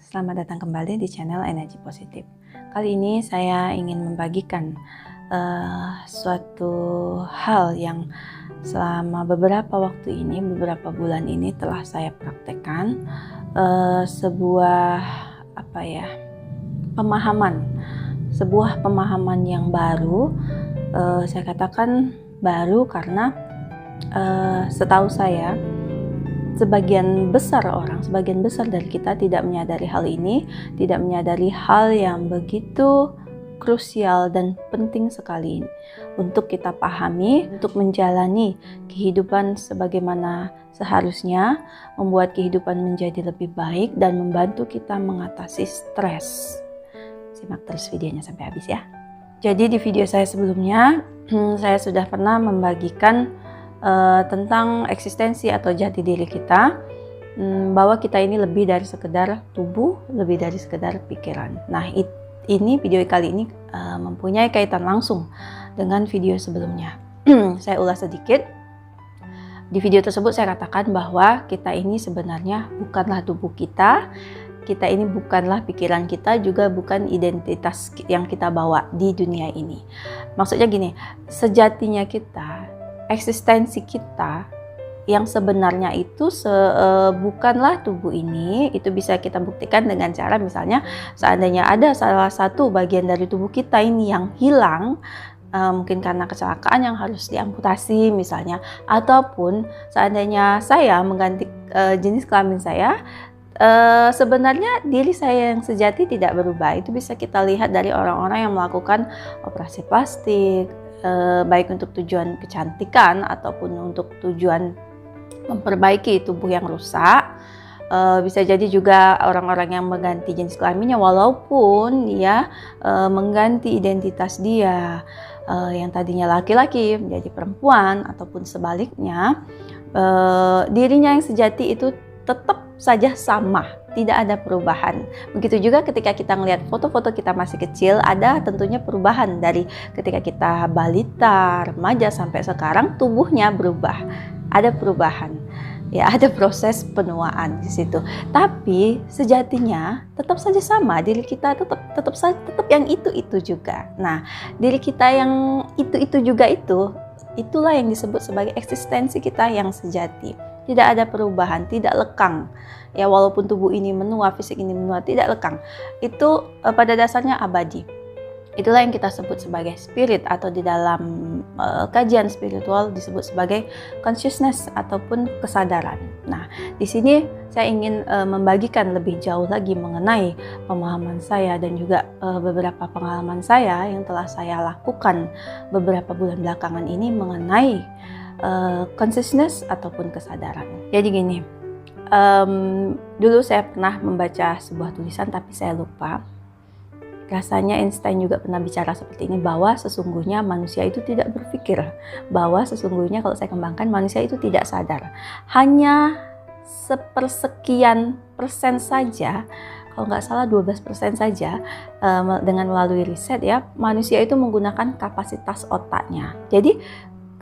Selamat datang kembali di channel Energi Positif. Kali ini saya ingin membagikan suatu hal yang selama beberapa bulan ini telah saya praktekkan, sebuah pemahaman yang baru. Saya katakan baru karena setahu saya sebagian besar dari kita tidak menyadari hal ini, tidak menyadari hal yang begitu krusial dan penting sekali untuk kita pahami, untuk menjalani kehidupan sebagaimana seharusnya, membuat kehidupan menjadi lebih baik dan membantu kita mengatasi stres. Simak terus videonya sampai habis ya. Jadi di video saya sebelumnya, saya sudah pernah membagikan tentang eksistensi atau jati diri kita, bahwa kita ini lebih dari sekedar tubuh, lebih dari sekedar pikiran. Nah, ini video kali ini mempunyai kaitan langsung dengan video sebelumnya. Saya ulas sedikit. Di video tersebut saya katakan bahwa kita ini sebenarnya bukanlah tubuh kita ini bukanlah pikiran kita, juga bukan identitas yang kita bawa di dunia ini. Maksudnya gini, sejatinya kita, eksistensi kita yang sebenarnya itu bukanlah tubuh ini. Itu bisa kita buktikan dengan cara misalnya seandainya ada salah satu bagian dari tubuh kita ini yang hilang, mungkin karena kecelakaan yang harus diamputasi misalnya, ataupun seandainya saya mengganti jenis kelamin saya, sebenarnya diri saya yang sejati tidak berubah. Itu bisa kita lihat dari orang-orang yang melakukan operasi plastik, baik untuk tujuan kecantikan ataupun untuk tujuan memperbaiki tubuh yang rusak. Bisa jadi juga orang-orang yang mengganti jenis kelaminnya walaupun dia mengganti identitas dia, yang tadinya laki-laki menjadi perempuan, ataupun sebaliknya, dirinya yang sejati itu tetap saja sama, tidak ada perubahan. Begitu juga ketika kita melihat foto-foto kita masih kecil, ada tentunya perubahan dari ketika kita balita, remaja sampai sekarang, tubuhnya berubah, ada perubahan. Ya, ada proses penuaan di situ. Tapi sejatinya tetap saja sama, diri kita tetap yang itu juga. Nah, diri kita yang itu juga itulah yang disebut sebagai eksistensi kita yang sejati. Tidak ada perubahan, tidak lekang. Ya, walaupun tubuh ini menua, fisik ini menua, tidak lekang. Itu pada dasarnya abadi. Itulah yang kita sebut sebagai spirit, atau di dalam kajian spiritual disebut sebagai consciousness ataupun kesadaran. Nah, di sini saya ingin membagikan lebih jauh lagi mengenai pemahaman saya dan juga beberapa pengalaman saya yang telah saya lakukan beberapa bulan belakangan ini mengenai consciousness ataupun kesadaran. Jadi gini, dulu saya pernah membaca sebuah tulisan tapi saya lupa. Rasanya Einstein juga pernah bicara seperti ini, bahwa sesungguhnya manusia itu tidak berpikir, bahwa sesungguhnya kalau saya kembangkan, manusia itu tidak sadar. Hanya sepersekian persen saja, kalau nggak salah 12% saja, dengan melalui riset ya, manusia itu menggunakan kapasitas otaknya. Jadi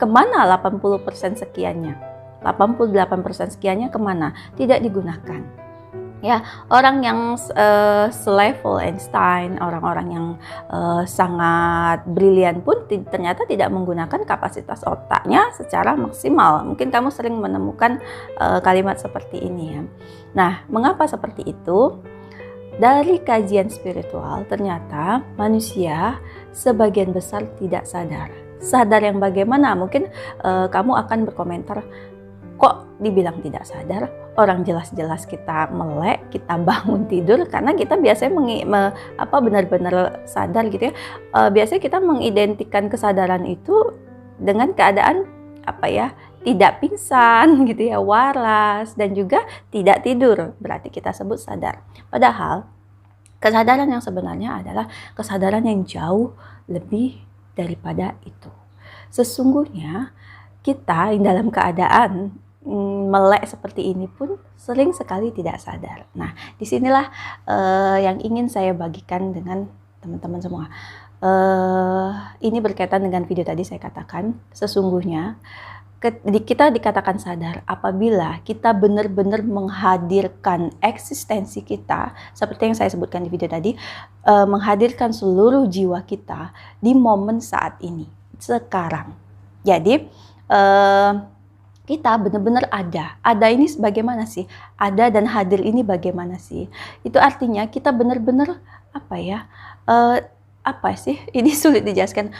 kemana 80% sekiannya? 88% sekiannya kemana? Tidak digunakan. Ya, orang yang selevel Einstein, orang-orang yang sangat brilian pun ternyata tidak menggunakan kapasitas otaknya secara maksimal. Mungkin kamu sering menemukan kalimat seperti ini ya. Nah, mengapa seperti itu? Dari kajian spiritual, ternyata manusia sebagian besar tidak sadar. Sadar yang bagaimana? Mungkin kamu akan berkomentar, kok dibilang tidak sadar? Orang jelas-jelas kita melek, kita bangun tidur, karena kita biasanya benar-benar sadar gitu ya. Biasanya kita mengidentikan kesadaran itu dengan keadaan tidak pingsan gitu ya, waras, dan juga tidak tidur, berarti kita sebut sadar. Padahal kesadaran yang sebenarnya adalah kesadaran yang jauh lebih daripada itu. Sesungguhnya kita yang dalam keadaan melek seperti ini pun sering sekali tidak sadar. Nah, disinilah yang ingin saya bagikan dengan teman-teman semua. Ini berkaitan dengan video tadi saya katakan, sesungguhnya Kita dikatakan sadar apabila kita benar-benar menghadirkan eksistensi kita, seperti yang saya sebutkan di video tadi, menghadirkan seluruh jiwa kita di momen saat ini, sekarang. Jadi, kita benar-benar ada. Ada ini bagaimana sih? Ada dan hadir ini bagaimana sih? Itu artinya kita benar-benar apa sih? Ini sulit dijelaskan.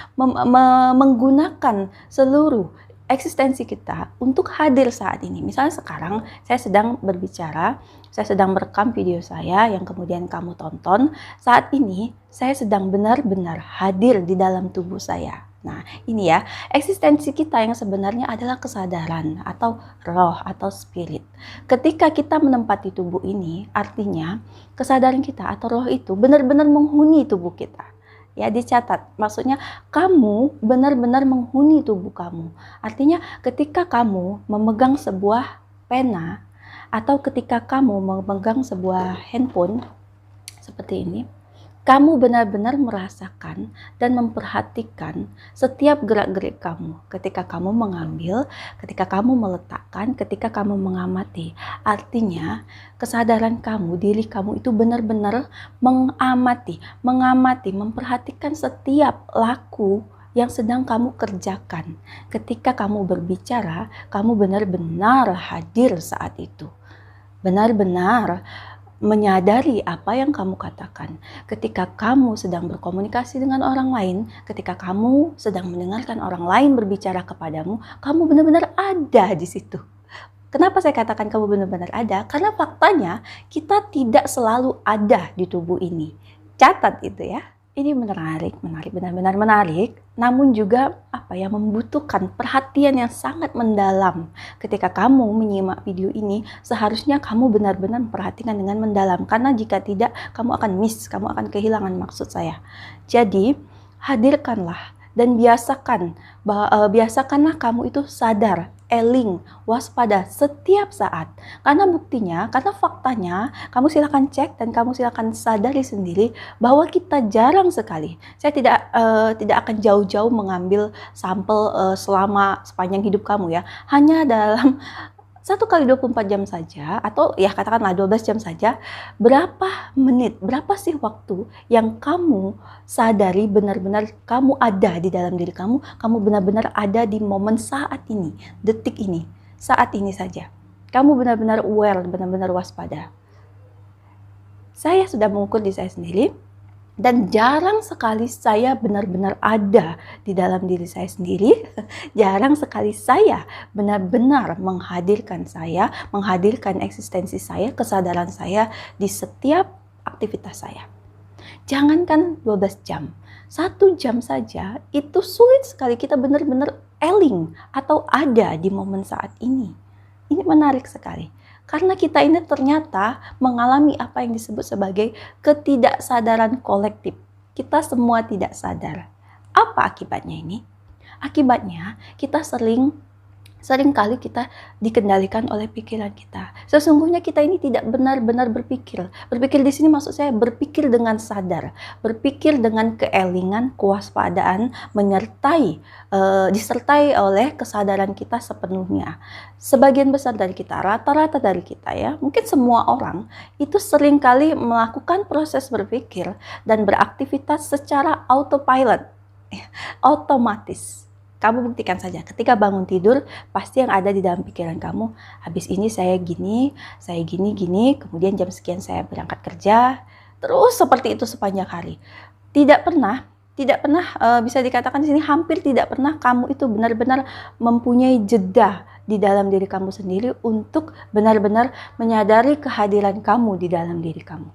Menggunakan seluruh eksistensi kita untuk hadir saat ini. Misalnya sekarang saya sedang berbicara, saya sedang merekam video saya yang kemudian kamu tonton. Saat ini saya sedang benar-benar hadir di dalam tubuh saya. Nah, ini ya, eksistensi kita yang sebenarnya adalah kesadaran atau roh atau spirit. Ketika kita menempati tubuh ini, artinya kesadaran kita atau roh itu benar-benar menghuni tubuh kita. Ya, dicatat. Maksudnya kamu benar-benar menghuni tubuh kamu. Artinya ketika kamu memegang sebuah pena atau ketika kamu memegang sebuah handphone seperti ini, kamu benar-benar merasakan dan memperhatikan setiap gerak-gerik kamu. Ketika kamu mengambil, ketika kamu meletakkan, ketika kamu mengamati. Artinya, kesadaran kamu, diri kamu itu benar-benar mengamati, memperhatikan setiap laku yang sedang kamu kerjakan. Ketika kamu berbicara, kamu benar-benar hadir saat itu. Benar-benar menyadari apa yang kamu katakan. Ketika kamu sedang berkomunikasi dengan orang lain, ketika kamu sedang mendengarkan orang lain berbicara kepadamu, kamu benar-benar ada di situ. Kenapa saya katakan kamu benar-benar ada? Karena faktanya kita tidak selalu ada di tubuh ini. Catat itu ya. Ini menarik, benar-benar menarik, namun juga membutuhkan perhatian yang sangat mendalam. Ketika kamu menyimak video ini, seharusnya kamu benar-benar memperhatikan dengan mendalam, karena jika tidak, kamu akan kamu akan kehilangan maksud saya. Jadi, hadirkanlah dan biasakanlah kamu itu sadar, eling, waspada setiap saat. Karena buktinya, karena faktanya, kamu silakan cek dan kamu silakan sadari sendiri bahwa kita jarang sekali. Saya tidak akan jauh-jauh mengambil sampel selama sepanjang hidup kamu ya. Hanya dalam 1 kali 24 jam saja, atau ya katakanlah 12 jam saja, berapa menit, berapa sih waktu yang kamu sadari benar-benar kamu ada di dalam diri kamu benar-benar ada di momen saat ini, detik ini, saat ini saja. Kamu benar-benar aware, benar-benar waspada. Saya sudah mengukur di saya sendiri, dan jarang sekali saya benar-benar ada di dalam diri saya sendiri. Jarang sekali saya benar-benar menghadirkan eksistensi saya, kesadaran saya di setiap aktivitas saya. Jangankan 12 jam, 1 jam saja itu sulit sekali kita benar-benar eling atau ada di momen saat ini. Ini menarik sekali. Karena kita ini ternyata mengalami apa yang disebut sebagai ketidaksadaran kolektif. Kita semua tidak sadar. Apa akibatnya ini? Akibatnya kita seringkali kita dikendalikan oleh pikiran kita. Sesungguhnya kita ini tidak benar-benar berpikir. Berpikir di sini maksud saya berpikir dengan sadar, berpikir dengan keelingan, kewaspadaan, disertai oleh kesadaran kita sepenuhnya. Sebagian besar dari kita, rata-rata dari kita ya, mungkin semua orang itu seringkali melakukan proses berpikir dan beraktivitas secara autopilot, otomatis. Kamu buktikan saja, ketika bangun tidur, pasti yang ada di dalam pikiran kamu, habis ini saya gini, kemudian jam sekian saya berangkat kerja, terus seperti itu sepanjang hari. Tidak pernah bisa dikatakan di sini hampir tidak pernah kamu itu benar-benar mempunyai jeda di dalam diri kamu sendiri untuk benar-benar menyadari kehadiran kamu di dalam diri kamu.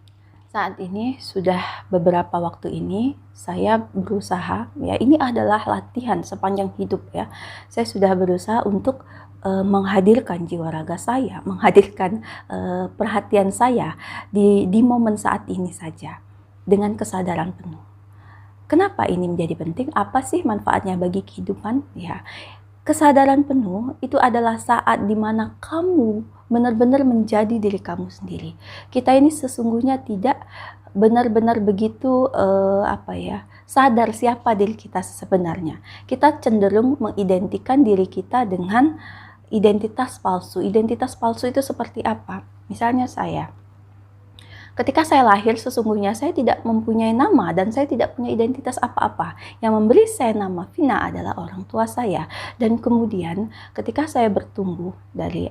Saat ini sudah beberapa waktu ini saya berusaha, ya ini adalah latihan sepanjang hidup ya. Saya sudah berusaha untuk menghadirkan jiwa raga saya, menghadirkan perhatian saya di momen saat ini saja dengan kesadaran penuh. Kenapa ini menjadi penting? Apa sih manfaatnya bagi kehidupan? Ya, kesadaran penuh itu adalah saat dimana kamu benar-benar menjadi diri kamu sendiri. Kita ini sesungguhnya tidak benar-benar begitu sadar siapa diri kita sebenarnya. Kita cenderung mengidentikan diri kita dengan identitas palsu. Identitas palsu itu seperti apa? Misalnya ketika saya lahir, sesungguhnya saya tidak mempunyai nama dan saya tidak punya identitas apa-apa. Yang memberi saya nama Vina adalah orang tua saya. Dan kemudian ketika saya bertumbuh dari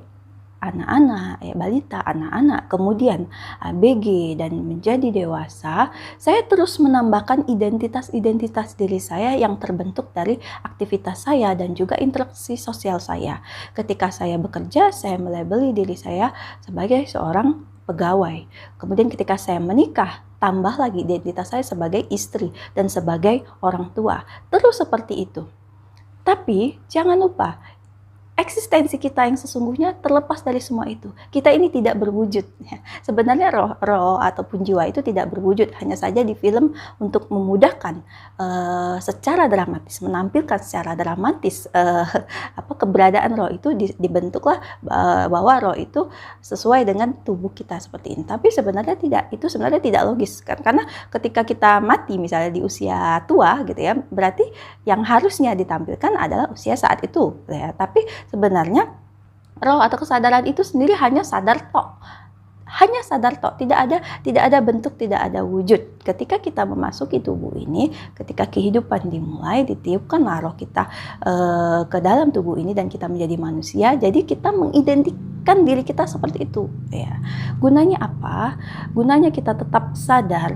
anak-anak, balita, anak-anak, kemudian ABG dan menjadi dewasa, saya terus menambahkan identitas-identitas diri saya yang terbentuk dari aktivitas saya dan juga interaksi sosial saya. Ketika saya bekerja, saya melabeli diri saya sebagai seorang pegawai. Kemudian ketika saya menikah, tambah lagi identitas saya sebagai istri dan sebagai orang tua. Terus seperti itu. Tapi jangan lupa, eksistensi kita yang sesungguhnya terlepas dari semua itu. Kita ini tidak berwujud. Sebenarnya roh ataupun jiwa itu tidak berwujud. Hanya saja di film untuk memudahkan secara dramatis, menampilkan secara dramatis keberadaan roh itu dibentuklah bahwa roh itu sesuai dengan tubuh kita seperti ini. Tapi sebenarnya tidak. Itu sebenarnya tidak logis. Karena ketika kita mati misalnya di usia tua gitu ya, berarti yang harusnya ditampilkan adalah usia saat itu. Ya. Tapi sebenarnya roh atau kesadaran itu sendiri hanya sadar tok. Hanya sadar tok, tidak ada bentuk, tidak ada wujud. Ketika kita memasuki tubuh ini, ketika kehidupan dimulai, ditiupkanlah roh kita ke dalam tubuh ini dan kita menjadi manusia. Jadi kita mengidentikan diri kita seperti itu. Ya. Gunanya apa? Gunanya kita tetap sadar,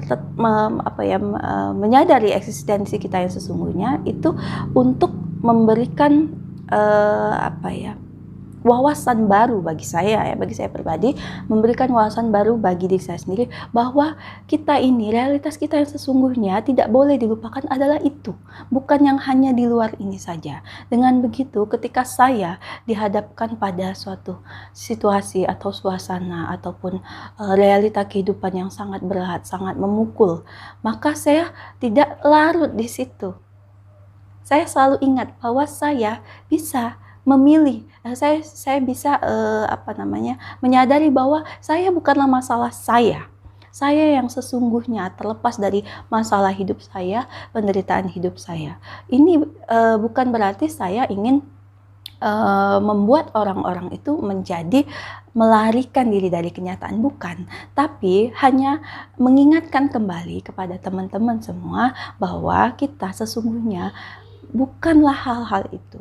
menyadari eksistensi kita yang sesungguhnya itu untuk memberikan wawasan baru bagi saya pribadi, memberikan wawasan baru bagi diri saya sendiri bahwa kita ini, realitas kita yang sesungguhnya tidak boleh dilupakan adalah itu, bukan yang hanya di luar ini saja. Dengan begitu, ketika saya dihadapkan pada suatu situasi atau suasana ataupun realita kehidupan yang sangat berat, sangat memukul, maka saya tidak larut di situ. Saya selalu ingat bahwa saya bisa memilih, saya bisa menyadari bahwa saya bukanlah masalah saya. Saya yang sesungguhnya terlepas dari masalah hidup saya, penderitaan hidup saya. Ini bukan berarti saya ingin membuat orang-orang itu menjadi melarikan diri dari kenyataan, bukan, tapi hanya mengingatkan kembali kepada teman-teman semua bahwa kita sesungguhnya bukanlah hal-hal itu,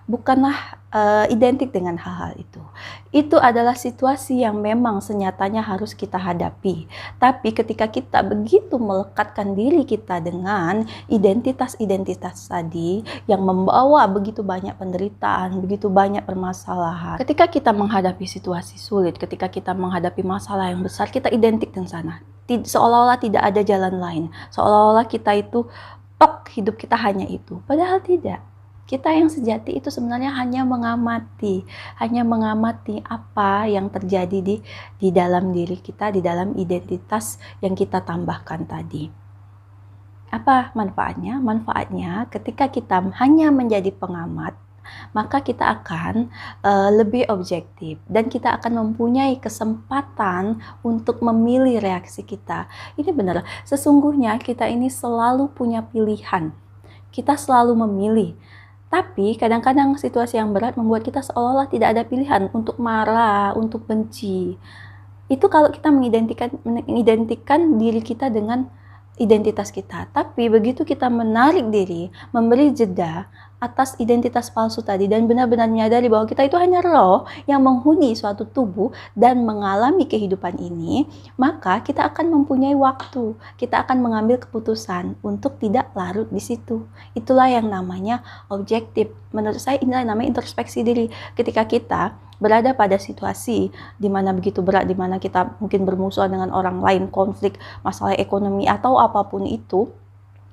bukanlah identik dengan hal-hal itu. Itu adalah situasi yang memang senyatanya harus kita hadapi. Tapi ketika kita begitu melekatkan diri kita dengan identitas-identitas tadi yang membawa begitu banyak penderitaan, begitu banyak permasalahan. Ketika kita menghadapi situasi sulit, ketika kita menghadapi masalah yang besar, kita identik dengan sana. Seolah-olah tidak ada jalan lain. Seolah-olah kita itu hidup kita hanya itu. Padahal tidak. Kita yang sejati itu sebenarnya hanya mengamati apa yang terjadi di dalam diri kita, di dalam identitas yang kita tambahkan tadi. Apa manfaatnya? Manfaatnya ketika kita hanya menjadi pengamat, maka kita akan lebih objektif dan kita akan mempunyai kesempatan untuk memilih reaksi kita. Ini benar, sesungguhnya kita ini selalu punya pilihan. Kita selalu memilih. Tapi kadang-kadang situasi yang berat membuat kita seolah-olah tidak ada pilihan untuk marah, untuk benci. Itu kalau kita mengidentikan diri kita dengan identitas kita. Tapi begitu kita menarik diri, memberi jeda atas identitas palsu tadi dan benar-benar menyadari bahwa kita itu hanya roh yang menghuni suatu tubuh dan mengalami kehidupan ini, maka kita akan mempunyai waktu, kita akan mengambil keputusan untuk tidak larut di situ. Itulah yang namanya objektif. Menurut saya inilah yang namanya introspeksi diri. Ketika kita berada pada situasi di mana begitu berat, di mana kita mungkin bermusuhan dengan orang lain, konflik, masalah ekonomi atau apapun itu,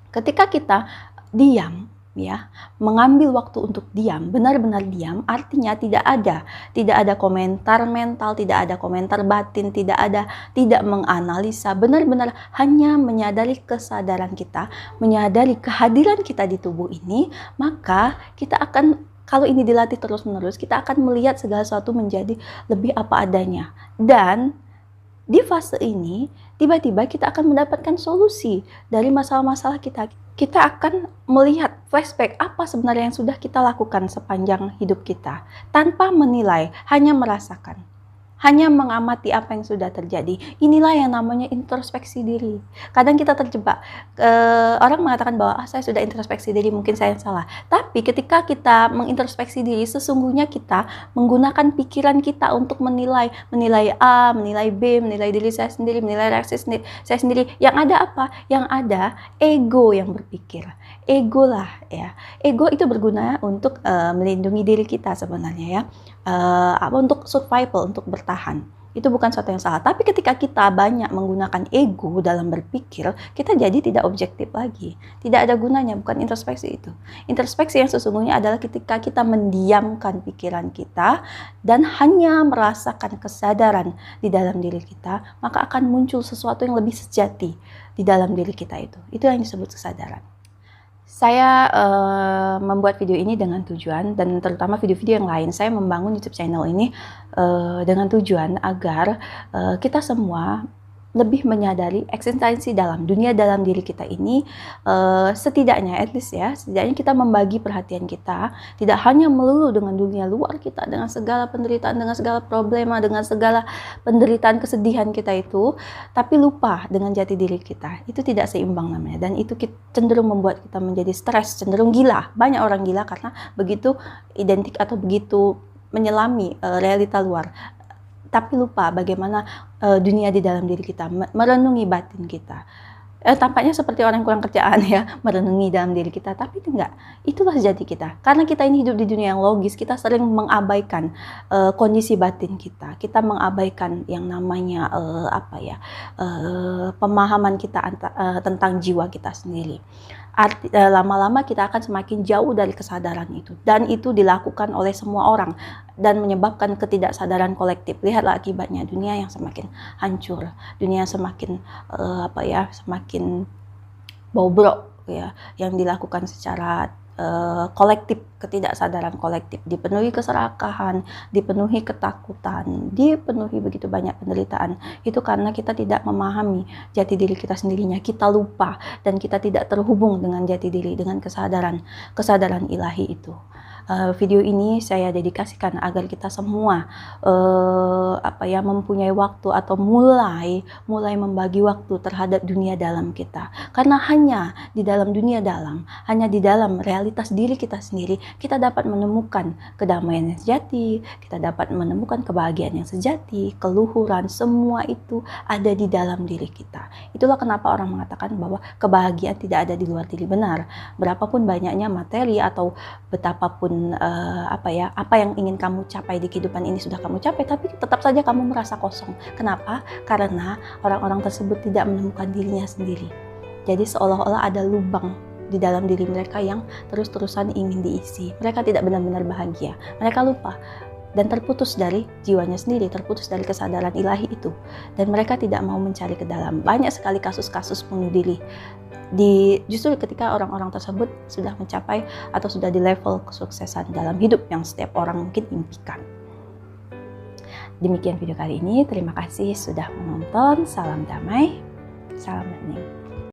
ketika kita diam, ya, mengambil waktu untuk diam, benar-benar diam, artinya tidak ada komentar mental, tidak ada komentar batin, tidak menganalisa, benar-benar hanya menyadari kesadaran kita, menyadari kehadiran kita di tubuh ini, maka kita akan, kalau ini dilatih terus-menerus, kita akan melihat segala sesuatu menjadi lebih apa adanya. Dan di fase ini, tiba-tiba kita akan mendapatkan solusi dari masalah-masalah kita. Kita akan melihat flashback apa sebenarnya yang sudah kita lakukan sepanjang hidup kita, tanpa menilai, hanya merasakan. Hanya mengamati apa yang sudah terjadi. Inilah yang namanya introspeksi diri. Kadang kita terjebak. Orang mengatakan bahwa saya sudah introspeksi diri, mungkin saya yang salah. Tapi ketika kita mengintrospeksi diri, sesungguhnya kita menggunakan pikiran kita untuk menilai A, menilai B, menilai diri saya sendiri, menilai reaksi saya sendiri. Yang ada apa? Yang ada ego yang berpikir. Ego lah ya. Ego itu berguna untuk melindungi diri kita sebenarnya ya. Untuk survival, untuk bertahan. Itu bukan sesuatu yang salah. Tapi ketika kita banyak menggunakan ego dalam berpikir, kita jadi tidak objektif lagi. Tidak ada gunanya, bukan introspeksi itu. Introspeksi yang sesungguhnya adalah ketika kita mendiamkan pikiran kita dan hanya merasakan kesadaran di dalam diri kita, maka akan muncul sesuatu yang lebih sejati di dalam diri kita itu. Itu yang disebut kesadaran. Saya membuat video ini dengan tujuan, dan terutama video-video yang lain, saya membangun YouTube channel ini dengan tujuan agar kita semua lebih menyadari eksistensi dalam dunia dalam diri kita ini, setidaknya at least ya, setidaknya kita membagi perhatian kita tidak hanya melulu dengan dunia luar kita, dengan segala penderitaan, dengan segala problema, dengan segala penderitaan kesedihan kita itu, tapi lupa dengan jati diri kita. Itu tidak seimbang namanya, dan itu cenderung membuat kita menjadi stres, cenderung gila. Banyak orang gila karena begitu identik atau begitu menyelami realita luar, tapi lupa bagaimana dunia di dalam diri kita, merenungi batin kita. Tampaknya seperti orang yang kurang kerjaan ya, merenungi dalam diri kita, tapi itu enggak. Itulah jati kita. Karena kita ini hidup di dunia yang logis, kita sering mengabaikan kondisi batin kita. Kita mengabaikan yang namanya pemahaman kita tentang jiwa kita sendiri. Lama-lama kita akan semakin jauh dari kesadaran itu, dan itu dilakukan oleh semua orang dan menyebabkan ketidaksadaran kolektif. Lihatlah akibatnya, dunia yang semakin hancur, dunia yang semakin semakin bobrok ya, yang dilakukan secara kolektif, ketidaksadaran kolektif, dipenuhi keserakahan, dipenuhi ketakutan, dipenuhi begitu banyak penderitaan. Itu karena kita tidak memahami jati diri kita sendirinya, kita lupa dan kita tidak terhubung dengan jati diri, dengan kesadaran ilahi itu. Video ini saya dedikasikan agar kita semua mempunyai waktu atau mulai membagi waktu terhadap dunia dalam kita. Karena hanya di dalam dunia dalam, hanya di dalam realitas diri kita sendiri, kita dapat menemukan kedamaian yang sejati, kita dapat menemukan kebahagiaan yang sejati, keluhuran, semua itu ada di dalam diri kita. Itulah kenapa orang mengatakan bahwa kebahagiaan tidak ada di luar diri. Benar, berapapun banyaknya materi atau betapapun apa yang ingin kamu capai di kehidupan ini sudah kamu capai, tapi tetap saja kamu merasa kosong. Kenapa? Karena orang-orang tersebut tidak menemukan dirinya sendiri. Jadi seolah-olah ada lubang di dalam diri mereka yang terus-terusan ingin diisi. Mereka tidak benar-benar bahagia. Mereka lupa dan terputus dari jiwanya sendiri, terputus dari kesadaran ilahi itu. Dan mereka tidak mau mencari ke dalam. Banyak sekali kasus-kasus bunuh diri justru ketika orang-orang tersebut sudah mencapai atau sudah di level kesuksesan dalam hidup yang setiap orang mungkin impikan. Demikian video kali ini, terima kasih sudah menonton. Salam damai, salam hening.